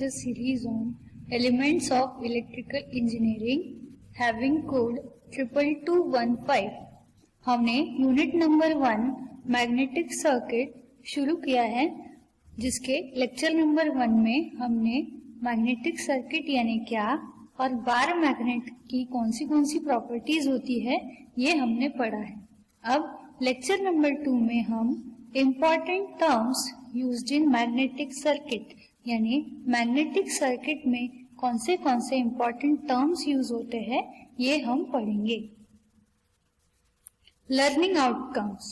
The series on Elements of Electrical Engineering having code 2215। हमने unit number 1 magnetic circuit शुरू किया है, जिसके लेक्चर नंबर 1 में हमने मैग्नेटिक सर्किट यानी क्या और बार मैग्नेट की कौन सी प्रॉपर्टीज होती है ये हमने पढ़ा है। अब लेक्चर नंबर 2 में हम important terms used in magnetic circuit यानी मैग्नेटिक सर्किट में कौन से इम्पॉर्टेंट टर्म्स यूज होते हैं ये हम पढ़ेंगे। Learning outcomes.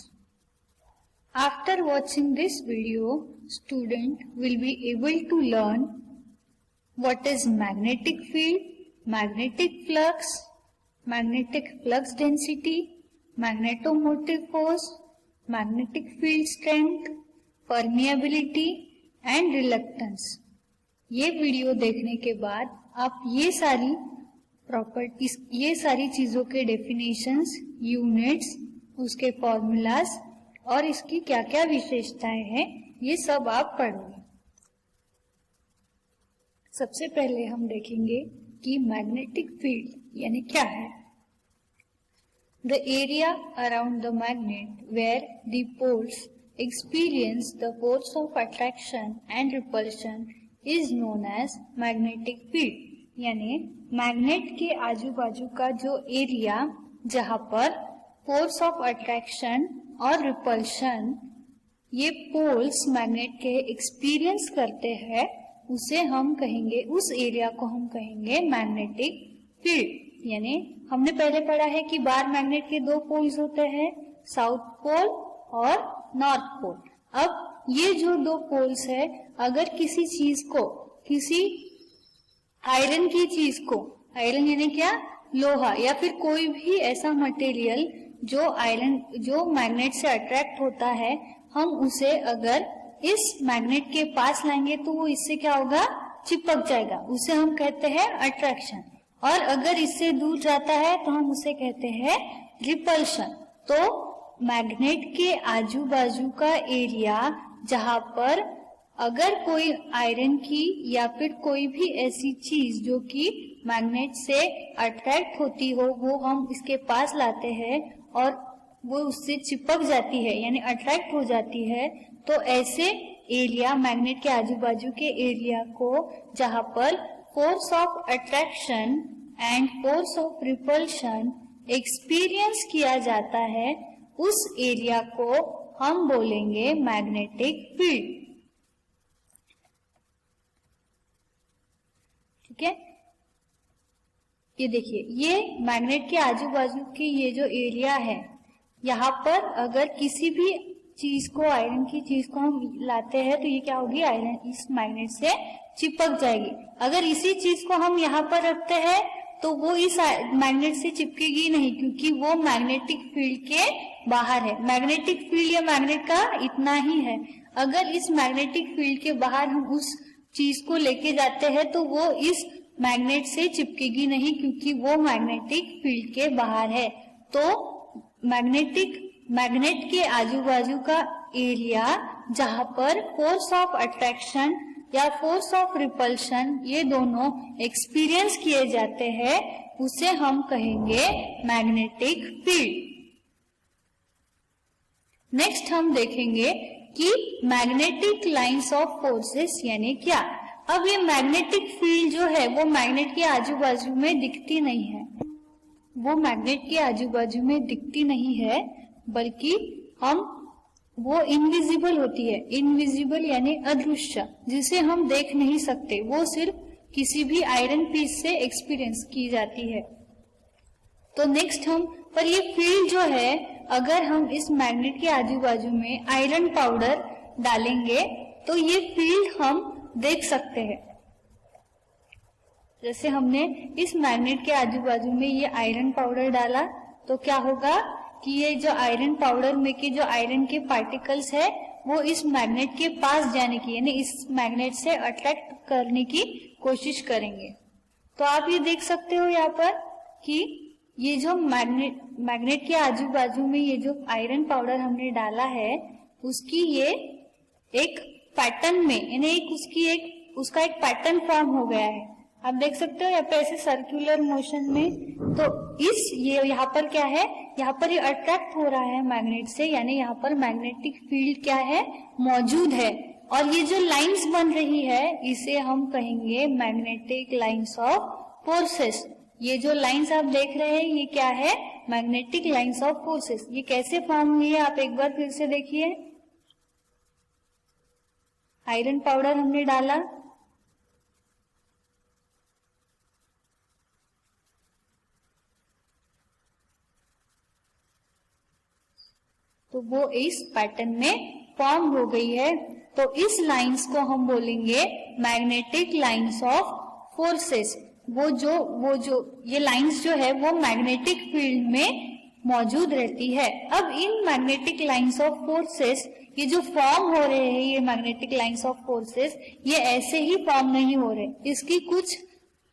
After watching this video, student will be able to learn what is magnetic field, magnetic flux density, magnetomotive force, magnetic field strength, permeability and reluctance। ये video देखने के बाद आप ये सारी प्रॉपर्टीज, ये सारी चीजों के डेफिनेशंस, यूनिट्स, उसके फॉर्मूलाज और इसकी क्या क्या विशेषताएं हैं ये सब आप पढ़ोगे। सबसे पहले हम देखेंगे कि मैग्नेटिक फील्ड यानी क्या है। The area around the magnet where the poles experience the force of attraction and repulsion is known as magnetic field. यानी मैग्नेट के आजू बाजू का जो एरिया जहां पर फोर्स ऑफ अट्रैक्शन और रिपल्शन ये पोल्स मैग्नेट के एक्सपीरियंस करते हैं, उसे हम कहेंगे, उस एरिया को हम कहेंगे मैग्नेटिक फील्ड। यानी हमने पहले पढ़ा है कि बार मैग्नेट के दो पोल्स होते हैं, साउथ पोल और नॉर्थ पोल। अब ये जो दो पोल्स है, अगर किसी चीज को, किसी आयरन की चीज को, आयरन यानी क्या, लोहा या फिर कोई भी ऐसा मटेरियल जो मैग्नेट से अट्रैक्ट होता है, हम उसे अगर इस मैग्नेट के पास लाएंगे तो वो इससे क्या होगा, चिपक जाएगा, उसे हम कहते हैं अट्रैक्शन। और अगर इससे दूर जाता है तो हम उसे कहते हैं रिपल्शन। तो मैग्नेट के आजू बाजू का एरिया जहां पर अगर कोई आयरन की या फिर कोई भी ऐसी चीज जो कि मैग्नेट से अट्रैक्ट होती हो, वो हम इसके पास लाते हैं और वो उससे चिपक जाती है यानी अट्रैक्ट हो जाती है, तो ऐसे एरिया, मैग्नेट के आजू बाजू के एरिया को जहां पर force of attraction and force of repulsion experience किया जाता है, उस एरिया को हम बोलेंगे मैग्नेटिक फील्ड। ठीक है, ये देखिए, ये मैग्नेट के आजू बाजू की ये जो एरिया है, यहाँ पर अगर किसी भी चीज को, आयरन की चीज को हम लाते हैं तो ये क्या होगी, आयरन इस मैग्नेट से चिपक जाएगी। अगर इसी चीज को हम यहाँ पर रखते हैं तो वो इस मैग्नेट से चिपकेगी नहीं, क्योंकि वो मैग्नेटिक फील्ड के बाहर है। मैग्नेटिक फील्ड या मैग्नेट का इतना ही है। अगर इस मैग्नेटिक फील्ड के बाहर हम उस चीज को लेके जाते हैं तो वो इस मैग्नेट से चिपकेगी नहीं, क्योंकि वो मैग्नेटिक फील्ड के बाहर है। तो मैग्नेट के आजू बाजू का एरिया जहां पर फोर्स ऑफ अट्रैक्शन या फोर्स ऑफ रिपल्शन ये दोनों एक्सपीरियंस किए जाते हैं, उसे हम कहेंगे मैग्नेटिक फील्ड। नेक्स्ट हम देखेंगे कि मैग्नेटिक लाइंस ऑफ फोर्सेस यानी क्या। अब ये मैग्नेटिक फील्ड जो है वो मैग्नेट के आजू बाजू में दिखती नहीं है, वो मैग्नेट के आजू बाजू में दिखती नहीं है, बल्कि वो इनविजिबल होती है। इनविजिबल यानी अदृश्य, जिसे हम देख नहीं सकते, वो सिर्फ किसी भी आयरन पीस से एक्सपीरियंस की जाती है। तो नेक्स्ट पर ये फील्ड जो है, अगर हम इस मैग्नेट के आजू बाजू में आयरन पाउडर डालेंगे तो ये फील्ड हम देख सकते हैं। जैसे हमने इस मैग्नेट के आजू बाजू में ये आयरन पाउडर डाला तो क्या होगा कि ये जो आयरन पाउडर में के जो आयरन के पार्टिकल्स है, वो इस मैग्नेट के पास जाने की, यानी इस मैग्नेट से अट्रैक्ट करने की कोशिश करेंगे। तो आप ये देख सकते हो यहाँ पर कि ये जो मैग्नेट के आजू बाजू में ये जो आयरन पाउडर हमने डाला है, उसकी ये एक पैटर्न में, यानी उसकी एक उसका एक पैटर्न फॉर्म हो गया है। आप देख सकते हो यहाँ पे ऐसे सर्कुलर मोशन में, तो ये यहाँ पर क्या है, यहाँ पर ये अट्रैक्ट हो रहा है मैग्नेट से, यानी यहाँ पर मैग्नेटिक फील्ड क्या है, मौजूद है। और ये जो लाइंस बन रही है इसे हम कहेंगे मैग्नेटिक लाइंस ऑफ फोर्सेस। ये जो लाइंस आप देख रहे हैं ये क्या है, मैग्नेटिक लाइंस ऑफ फोर्सेस। ये कैसे फॉर्म हुई है आप एक बार फिर से देखिए। आयरन पाउडर हमने डाला, तो वो इस पैटर्न में फॉर्म हो गई है। तो इस लाइंस को हम बोलेंगे मैग्नेटिक लाइंस ऑफ फोर्सेस। वो जो ये लाइंस जो है वो मैग्नेटिक फील्ड में मौजूद रहती है। अब in magnetic lines of forces ये जो फॉर्म हो रहे हैं, ये मैग्नेटिक लाइंस ऑफ फोर्सेस ये ऐसे ही फॉर्म नहीं हो रहे, इसकी कुछ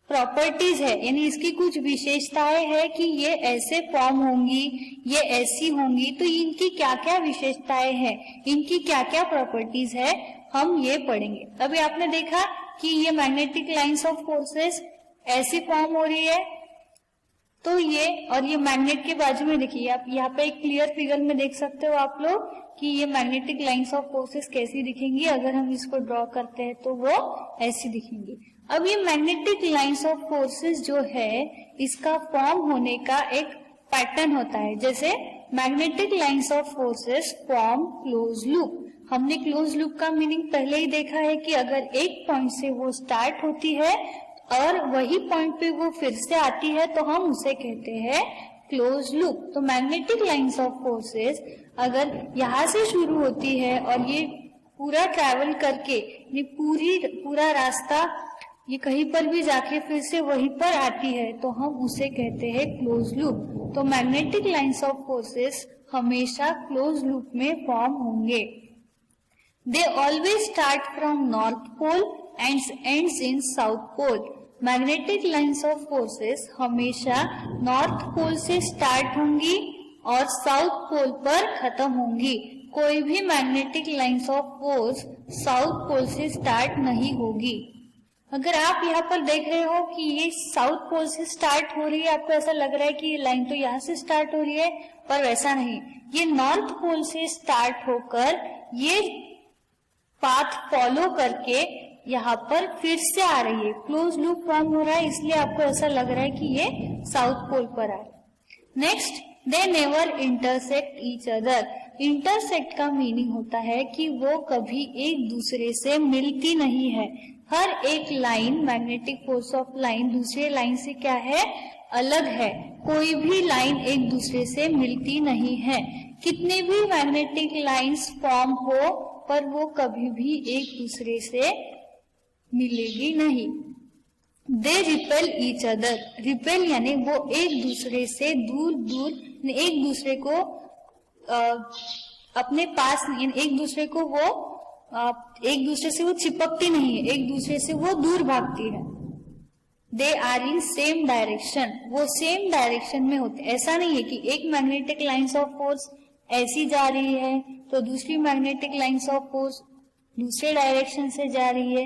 प्रॉपर्टीज है, यानी इसकी कुछ विशेषताएं है कि ये ऐसे फॉर्म होंगी, ये ऐसी होंगी। तो इनकी क्या क्या विशेषताएं हैं, इनकी क्या क्या प्रॉपर्टीज है, हम ये पढ़ेंगे। अभी आपने देखा कि ये मैग्नेटिक लाइंस ऑफ फोर्सेस ऐसी फॉर्म हो रही है, तो ये और ये मैग्नेट के बाजू में देखिए, आप यहाँ पे एक क्लियर फिगर में देख सकते हो आप लोग कि ये मैग्नेटिक लाइंस ऑफ फोर्सेस कैसी दिखेंगी। अगर हम इसको ड्रॉ करते हैं तो वो ऐसी दिखेंगी। अब ये मैग्नेटिक लाइंस ऑफ फोर्सेस जो है इसका फॉर्म होने का एक पैटर्न होता है। जैसे magnetic lines of forces form close loop. हमने क्लोज लूप का मीनिंग पहले ही देखा है कि अगर एक पॉइंट से वो स्टार्ट होती है और वही पॉइंट पे वो फिर से आती है तो हम उसे कहते हैं क्लोज लूप। तो मैग्नेटिक लाइंस ऑफ फोर्सेस अगर यहाँ से शुरू होती है और ये पूरा ट्रैवल करके ये पूरा रास्ता ये कहीं पर भी जाके फिर से वहीं पर आती है तो हम उसे कहते हैं क्लोज लूप। तो मैग्नेटिक लाइंस ऑफ फोर्सेस हमेशा क्लोज लूप में फॉर्म होंगे। They always start from north pole and ends in south pole. Magnetic lines of forces हमेशा नॉर्थ पोल से स्टार्ट होंगी और साउथ पोल पर खत्म होंगी। कोई भी magnetic lines of force south pole से स्टार्ट नहीं होगी। अगर आप यहाँ पर देख रहे हो कि ये साउथ पोल से स्टार्ट हो रही है, आपको ऐसा लग रहा है कि ये लाइन तो यहाँ से स्टार्ट हो रही है, पर वैसा नहीं, ये नॉर्थ पोल से स्टार्ट होकर ये पाथ फॉलो करके यहाँ पर फिर से आ रही है। क्लोज लूप फॉर्म हो रहा है, इसलिए आपको ऐसा लग रहा है कि ये साउथ पोल पर आ रहा है। Next, they never intersect each other. Intersect का मीनिंग होता है कि वो कभी एक दूसरे से मिलती नहीं है। हर एक line, magnetic force of line दूसरे लाइन से क्या है, अलग है। कोई भी लाइन एक दूसरे से मिलती नहीं है। कितने भी मैग्नेटिक लाइंस फॉर्म हो पर वो कभी भी एक दूसरे से मिलेगी नहीं। They repel each other. Repel यानी वो एक दूसरे से दूर दूर, एक दूसरे को अपने पास, एक दूसरे को वो एक दूसरे से वो चिपकती नहीं है, एक दूसरे से वो दूर भागती है। They are in same direction. वो सेम डायरेक्शन में होते। ऐसा नहीं है कि एक मैग्नेटिक लाइंस ऑफ फोर्स ऐसी जा रही है तो दूसरी मैग्नेटिक लाइंस ऑफ फोर्स दूसरे डायरेक्शन से जा रही है।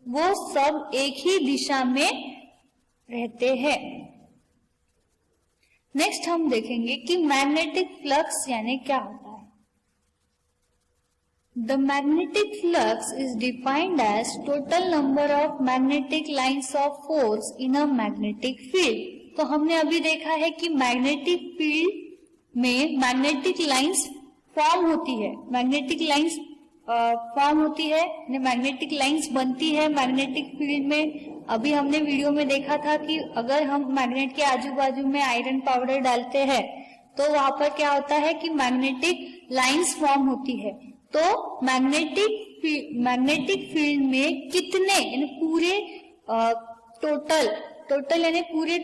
वो सब एक ही दिशा में रहते हैं। नेक्स्ट हम देखेंगे कि मैग्नेटिक फ्लक्स यानी क्या होता है। The magnetic flux is defined as total number of magnetic lines of force in a magnetic field. तो हमने अभी देखा है कि मैग्नेटिक फील्ड में मैग्नेटिक लाइंस फॉर्म होती है, मैग्नेटिक लाइंस फॉर्म होती है, मैग्नेटिक लाइंस बनती है मैग्नेटिक फील्ड में। अभी हमने वीडियो में देखा था कि अगर हम मैग्नेट के आजू बाजू में आयरन पाउडर डालते हैं तो वहां पर क्या होता है कि मैग्नेटिक लाइंस फॉर्म होती है। तो मैग्नेटिक फील्ड में कितने, यानी पूरे टोटल यानी पूरे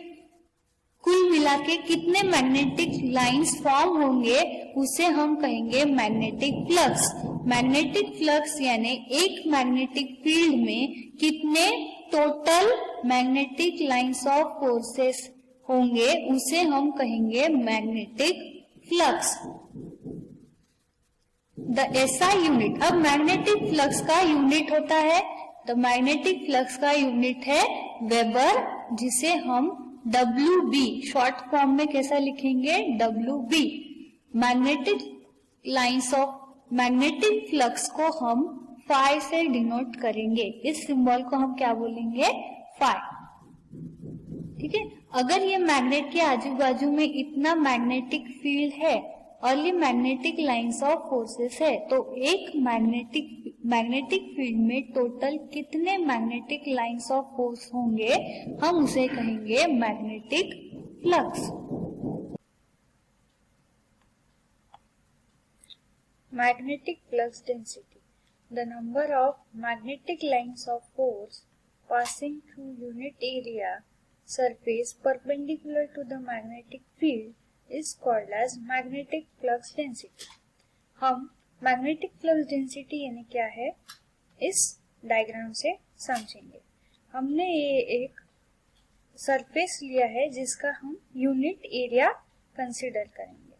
कुल मिला के कितने मैग्नेटिक लाइंस फॉर्म होंगे उसे हम कहेंगे मैग्नेटिक फ्लक्स। मैग्नेटिक फ्लक्स यानी एक मैग्नेटिक फील्ड में कितने total magnetic lines of forces होंगे उसे हम कहेंगे magnetic flux. The SI unit. अब मैग्नेटिक फ्लक्स का यूनिट होता है द मैग्नेटिक फ्लक्स का यूनिट है वेबर, जिसे हम WB शॉर्ट फॉर्म में कैसा लिखेंगे, WB। Magnetic lines of magnetic flux को हम फाई से डिनोट करेंगे। इस सिंबल को हम क्या बोलेंगे, फाई। ठीक है, अगर ये मैग्नेट के आजू बाजू में इतना मैग्नेटिक फील्ड है और ये मैग्नेटिक लाइंस ऑफ फोर्सेस है, तो एक मैग्नेटिक फील्ड में टोटल कितने मैग्नेटिक लाइंस ऑफ फोर्स होंगे, हम उसे कहेंगे magnetic flux. Magnetic flux density, the number of magnetic lines of force passing through unit area surface perpendicular to the magnetic field is called as magnetic flux density। हम magnetic flux density यानी क्या है इस diagram से समझेंगे। हमने ये एक सरफेस लिया है जिसका हम यूनिट एरिया कंसीडर करेंगे।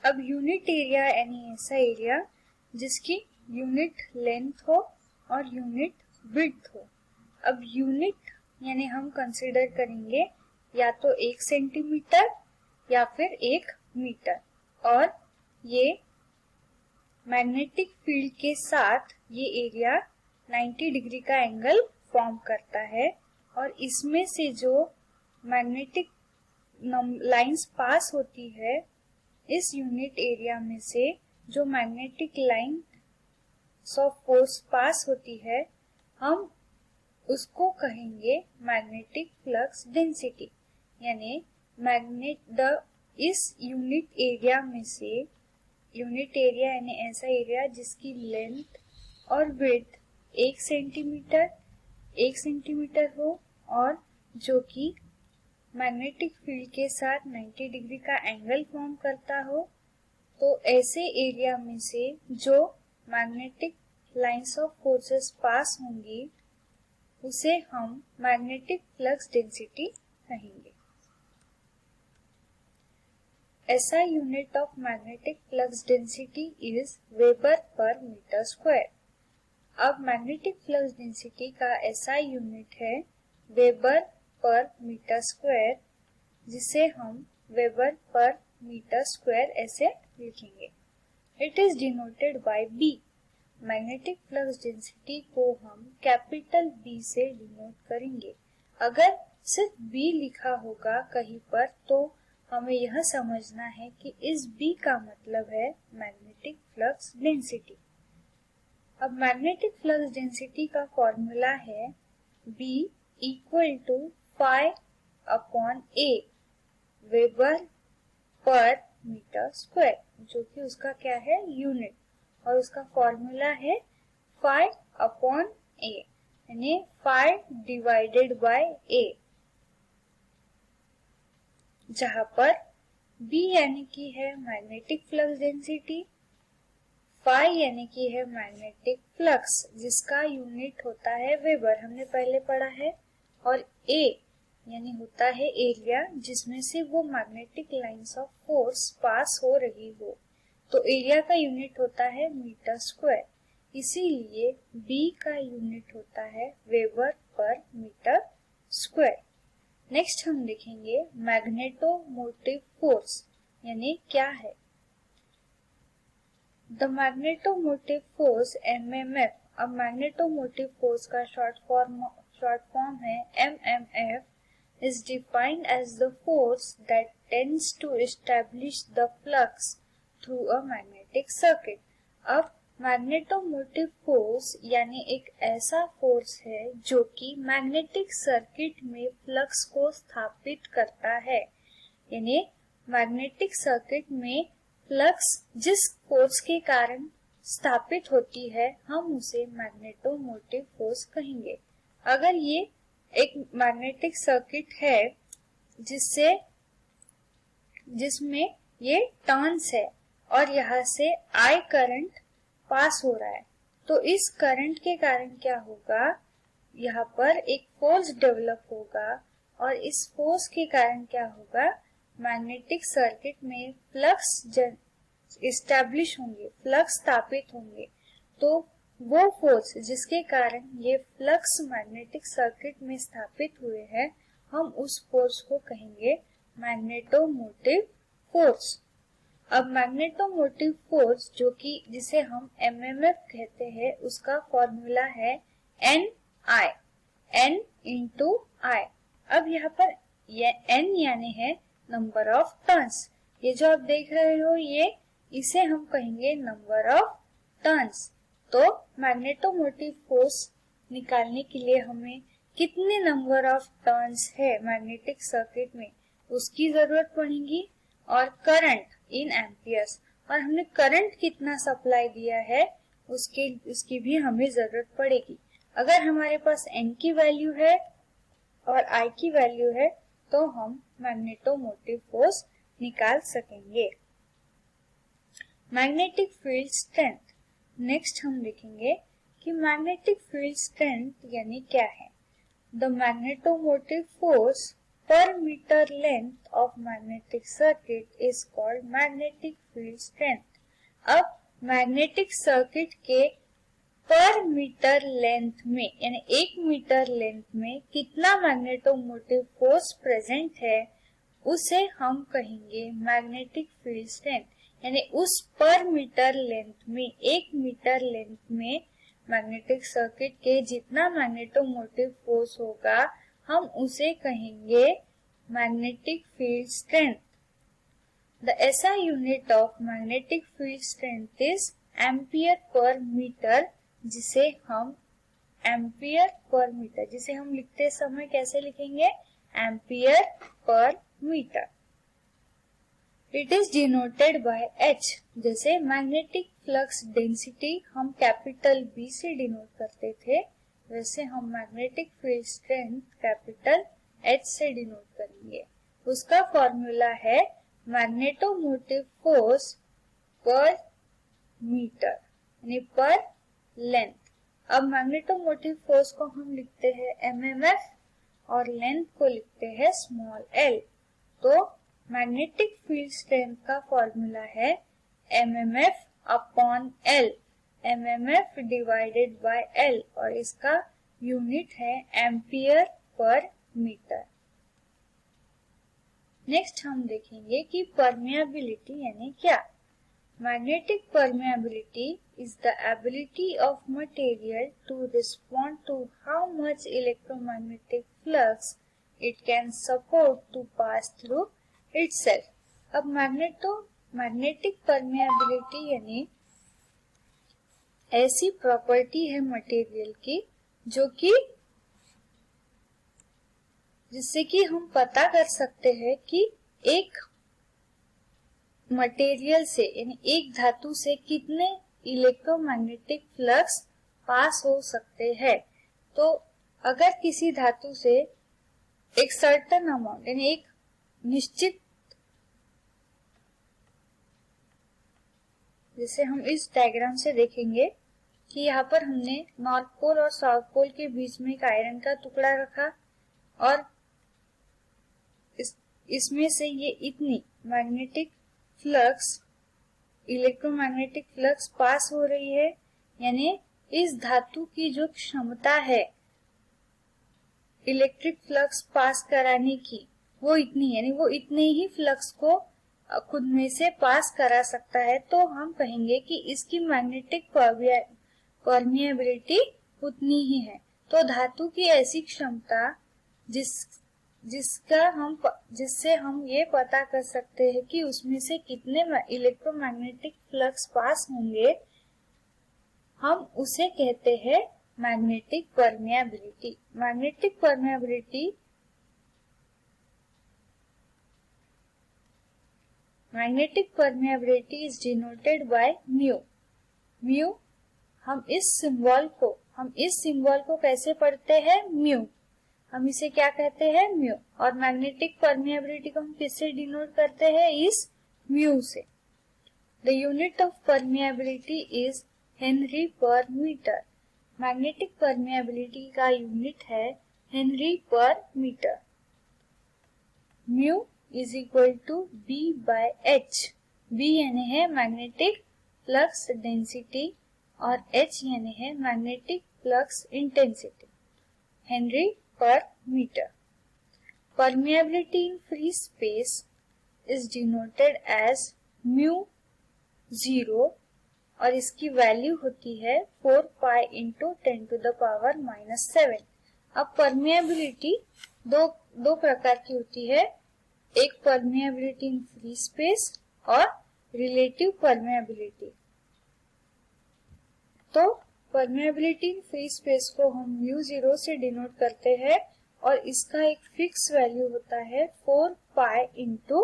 अब यूनिट एरिया यानी ऐसा एरिया जिसकी यूनिट लेंथ हो और यूनिट विड्थ हो। अब यूनिट यानी हम कंसीडर करेंगे या तो 1 सेंटीमीटर या फिर 1 मीटर, और ये मैग्नेटिक फील्ड के साथ ये एरिया 90 डिग्री का एंगल फॉर्म करता है, और इसमें से जो मैग्नेटिक लाइंस पास होती है इस यूनिट एरिया में से जो magnetic line of force pass होती है, हम उसको कहेंगे मैग्नेटिक फ्लक्स डेंसिटी। यानी इस यूनिट एरिया में से, यूनिट एरिया यानी ऐसा एरिया जिसकी लेंथ और विड्थ 1 सेंटीमीटर हो और जो कि मैग्नेटिक फील्ड के साथ 90 डिग्री का एंगल फॉर्म करता हो, तो ऐसे एरिया में से जो magnetic lines of forces pass होंगी उसे हम मैग्नेटिक फ्लक्स डेंसिटी कहेंगे। SI unit of magnetic flux density is weber per metre square. अब मैग्नेटिक फ्लक्स डेंसिटी का SI यूनिट है वेबर पर मीटर स्क्वायर, जिसे हम वेबर पर मीटर स्क्वायर ऐसे लिखेंगे। It is denoted by B। Magnetic flux density को हम capital B से डिनोट करेंगे। अगर सिर्फ B लिखा होगा कहीं पर तो हमें यह समझना है कि इस B का मतलब है मैग्नेटिक फ्लक्स डेंसिटी। अब मैग्नेटिक फ्लक्स डेंसिटी का फॉर्मूला है B equal to phi upon A weber per metre square, जो कि उसका क्या है यूनिट, और उसका फॉर्मूला है फाई अपॉन A यानी फाई डिवाइडेड बाय A, जहां पर B यानी कि है मैग्नेटिक फ्लक्स डेंसिटी, फाई यानी कि है मैग्नेटिक फ्लक्स जिसका यूनिट होता है वेबर, हमने पहले पढ़ा है, और A यानी होता है एरिया जिसमें से वो magnetic lines of force pass हो रही हो, तो एरिया का यूनिट होता है मीटर स्क्वायर, इसीलिए B का यूनिट होता है weber per metre square. Next हम देखेंगे मैग्नेटोमोटिव फोर्स यानी क्या है। The magnetomotive force MMF। अब मैग्नेटोमोटिव फोर्स का शॉर्ट फॉर्म है MMF, is defined as the force that tends to establish the flux through a magnetic circuit। अब magnetomotive force यानी एक ऐसा फोर्स है जो कि मैग्नेटिक सर्किट में फ्लक्स को स्थापित करता है, यानी मैग्नेटिक सर्किट में फ्लक्स जिस फोर्स के कारण स्थापित होती है हम उसे मैग्नेटोमोटिव फोर्स कहेंगे। अगर ये एक मैग्नेटिक सर्किट है जिसमें ये टर्न्स है और यहाँ से I करंट पास हो रहा है, तो इस करंट के कारण क्या होगा, यहाँ पर एक फोर्स डेवलप होगा और इस फोर्स के कारण क्या होगा, मैग्नेटिक सर्किट में फ्लक्स इस्टेब्लिश होंगे, फ्लक्स स्थापित होंगे। तो वो फोर्स जिसके कारण ये फ्लक्स मैग्नेटिक सर्किट में स्थापित हुए हैं, हम उस फोर्स को कहेंगे मैग्नेटोमोटिव फोर्स। अब मैग्नेटोमोटिव फोर्स जो कि जिसे हम एमएमएफ कहते हैं, उसका फॉर्मूला है एन आई, एन इंटू आई। अब यहाँ पर ये एन यानी है नंबर ऑफ टर्न्स। ये जो आप देख रहे हो ये, इसे हम कहेंगे नंबर ऑफ टर्न्स। तो मैग्नेटोमोटिव फोर्स निकालने के लिए हमें कितने नंबर ऑफ टर्न्स है मैग्नेटिक सर्किट में, उसकी जरूरत पड़ेगी। और करंट इन एम्पियर्स, और हमने करंट कितना सप्लाई दिया है उसकी भी हमें जरूरत पड़ेगी। अगर हमारे पास एन की वैल्यू है और आई की वैल्यू है तो हम मैग्नेटोमोटिव फोर्स निकाल सकेंगे। Magnetic field strength. नेक्स्ट हम देखेंगे कि मैग्नेटिक फील्ड स्ट्रेंथ यानी क्या है। The magnetomotive force per meter length of magnetic circuit is called magnetic field strength। अब मैग्नेटिक सर्किट के पर मीटर लेंथ में यानी 1 मीटर लेंथ में कितना मैग्नेटोमोटिव फोर्स प्रेजेंट है, उसे हम कहेंगे मैग्नेटिक फील्ड स्ट्रेंथ। यानी उस पर मीटर लेंथ में 1 मीटर लेंथ में मैग्नेटिक सर्किट के जितना मैग्नेटोमोटिव फोर्स होगा, हम उसे कहेंगे magnetic field strength. The SI unit of magnetic field strength is ampere per metre, जिसे हम लिखते समय कैसे लिखेंगे, ampere per metre. It is denoted by H। जैसे मैग्नेटिक फ्लक्स डेंसिटी हम कैपिटल B से डिनोट करते थे, वैसे हम magnetic field strength capital H से डिनोट करेंगे। उसका फॉर्मूला है मैग्नेटोमोटिव फोर्स पर मीटर यानी पर लेंथ। अब मैग्नेटोमोटिव फोर्स को हम लिखते हैं एमएमएफ और लेंथ को लिखते हैं स्मॉल l। तो मैग्नेटिक फील्ड स्ट्रेंथ का फॉर्मूला है MMF upon l, MMF divided by l, और इसका यूनिट है एम्पियर पर मीटर। नेक्स्ट हम देखेंगे कि परमिएबिलिटी यानी क्या। Magnetic permeability is the ability of material to respond to how much electromagnetic flux it can support to pass through itself. अब magnetic permeability यानी ऐसी प्रॉपर्टी है मटेरियल की जो कि जिससे कि हम पता कर सकते हैं कि एक मटेरियल से यानी एक धातु से कितने इलेक्ट्रोमैग्नेटिक फ्लक्स पास हो सकते हैं। तो अगर किसी धातु से एक सर्टेन अमाउंट यानी एक निश्चित, जैसे हम इस डायग्राम से देखेंगे कि यहाँ पर हमने नॉर्थ पोल और साउथ पोल के बीच में एक आयरन का टुकड़ा रखा और इसमें से ये इतनी magnetic flux electromagnetic flux pass हो रही है, यानी इस धातु की जो क्षमता है इलेक्ट्रिक फ्लक्स पास कराने की वो इतनी, यानी वो इतने ही फ्लक्स को खुद में से पास करा सकता है। तो हम कहेंगे कि इसकी मैग्नेटिक परमिएबिलिटी उतनी ही है। तो धातु की ऐसी क्षमता जिससे हम ये पता कर सकते हैं कि उसमें से कितने इलेक्ट्रोमैग्नेटिक फ्लक्स पास होंगे, हम उसे कहते हैं magnetic permeability. Magnetic permeability is denoted by mu. हम इस सिंबल को कैसे पढ़ते हैं, म्यू। हम इसे क्या कहते हैं, म्यू। और मैग्नेटिक परमिएबिलिटी को हम किससे डिनोट करते हैं, इस म्यू से। The unit of permeability is henry per metre. Magnetic permeability का यूनिट है henry per metre. Mu is equal to B/H। B यानी है मैग्नेटिक फ्लक्स डेंसिटी और H यानी है magnetic flux intensity, henry per metre. Permeability in free space is denoted as mu 0 और इसकी value होती है 4 pi into 10 to the power -7। अब परमिएबिलिटी दो प्रकार की होती है, एक परमिएबिलिटी इन फ्री स्पेस और रिलेटिव परमिएबिलिटी। तो परमिएबिलिटी इन फ्री स्पेस को हम म्यू 0 से डिनोट करते हैं और इसका एक फिक्स वैल्यू होता है 4 pi into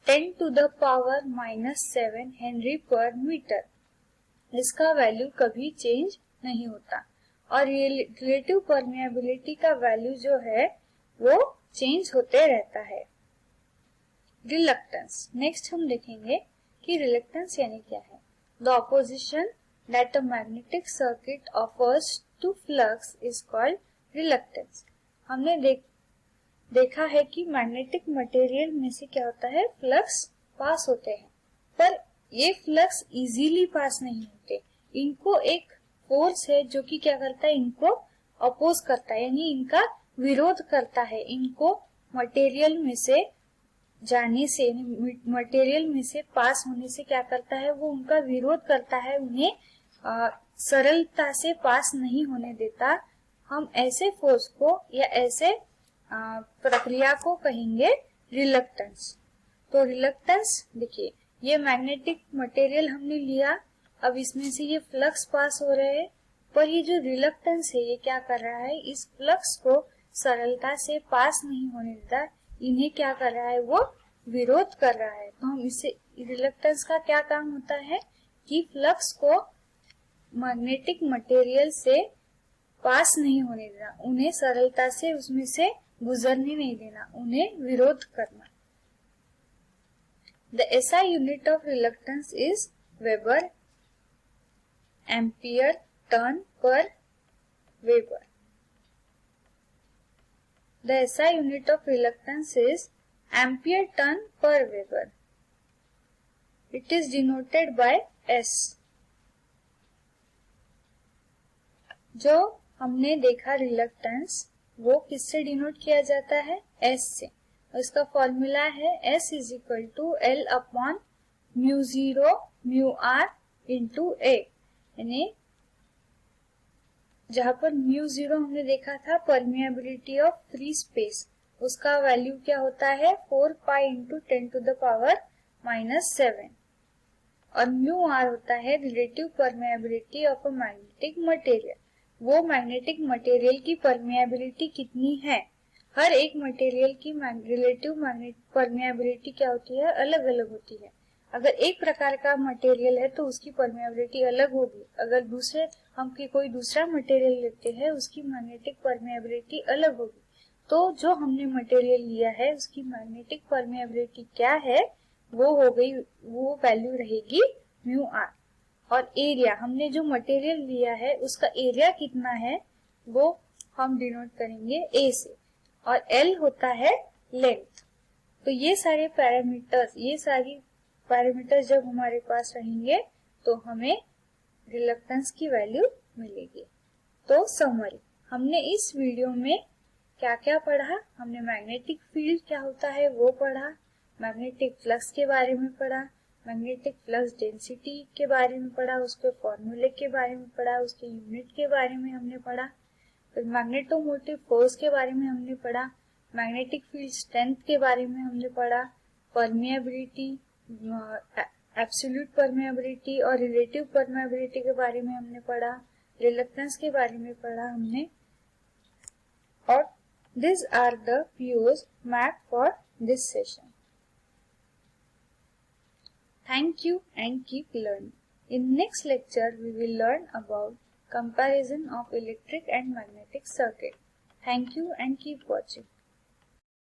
10 to the power -7 henry per metre. इसका वैल्यू कभी चेंज नहीं होता और रिलेटिव परमिएबिलिटी का वैल्यू जो है वो चेंज होते रहता है। रिलक्टेंस, नेक्स्ट हम देखेंगे कि रिलक्टेंस यानी क्या है। The opposition that a magnetic circuit offers to flux is called reluctance. हमने देखा है कि मैग्नेटिक मटेरियल में से क्या होता है, फ्लक्स पास होते हैं, पर ये फ्लक्स इजीली पास नहीं होते। इनको एक फोर्स है जो कि क्या करता है, इनको अपोज करता है, यानी इनका विरोध करता है। इनको मटेरियल में से जाने से, मटेरियल में से पास होने से क्या करता है, वो उनका विरोध करता है, उन्हें सरलता से पास नहीं होने देता। हम ऐसे फोर्स को या ऐसे प्रक्रिया को कहेंगे रिलक्टेंस। तो रिलक्टेंस देखिए, ये मैग्नेटिक मटेरियल हमने लिया, अब इसमें से ये फ्लक्स पास हो रहे हैं, पर ये जो रिलक्टेंस है ये क्या कर रहा है, इस फ्लक्स को सरलता से पास नहीं होने देता, इन्हें क्या कर रहा है, वो विरोध कर रहा है। तो हम इसे, रिलक्टेंस का क्या काम होता है कि फ्लक्स को मैग्नेटिक मटेरियल से पास नहीं होने देना, उन्हें सरलता से उसमें से गुजरने नहीं देना, उन्हें विरोध करना। The SI unit of reluctance is Weber, Ampere turn per Weber. The SI unit of reluctance is Ampere turn per Weber. It is denoted by S. जो हमने देखा रिलक्टेंस, वो किससे डिनोट किया जाता है, S से। इसका फॉर्मूला है S is equal to L upon mu 0 mu R into A, यानी जहां पर म्यू 0 हमने देखा था परमिएबिलिटी ऑफ फ्री स्पेस, उसका वैल्यू क्या होता है 4 pi into 10 to the power -7 और म्यू R होता है relative permeability of a magnetic material. वो मैग्नेटिक मटेरियल की परमिएबिलिटी कितनी है, हर एक मटेरियल की रिलेटिव परमिएबिलिटी क्या होती है, अलग अलग होती है। अगर एक प्रकार का मटेरियल है तो उसकी परमिएबिलिटी अलग होगी, अगर हम कोई दूसरा मटेरियल लेते हैं उसकी मैग्नेटिक परमिएबिलिटी अलग होगी। तो जो हमने मटेरियल लिया है उसकी मैग्नेटिक परमिएबिलिटी क्या है, वो वैल्यू रहेगी म्यू आर। और एरिया, हमने जो मटेरियल लिया है उसका एरिया कितना है वो हम डिनोट करेंगे ए से, और एल होता है लेंथ। तो ये सारी पैरामीटर्स जब हमारे पास रहेंगे तो हमें रिलक्टेंस की वैल्यू मिलेगी। तो समरी, हमने इस वीडियो में क्या क्या पढ़ा, हमने मैग्नेटिक फील्ड क्या होता है वो पढ़ा, मैग्नेटिक फ्लक्स के बारे में पढ़ा, मैग्नेटिक फ्लक्स डेंसिटी के बारे में पढ़ा, उसके फॉर्मूले के बारे में पढ़ा, उसके यूनिट के बारे में हमने पढ़ा, फिर मैग्नेटोमोटिव फोर्स के बारे में हमने पढ़ा, मैग्नेटिक फील्ड स्ट्रेंथ के बारे में हमने पढ़ा, परमिएबिलिटी, एब्सोल्यूट परमिएबिलिटी और रिलेटिव परमिएबिलिटी के बारे में हमने पढ़ा, रिलक्टेंस के बारे में पढ़ा हमने। और these are the POs mapped for this session. Thank you and keep learning. In next lecture, we will learn about comparison of electric and magnetic circuit. Thank you and keep watching.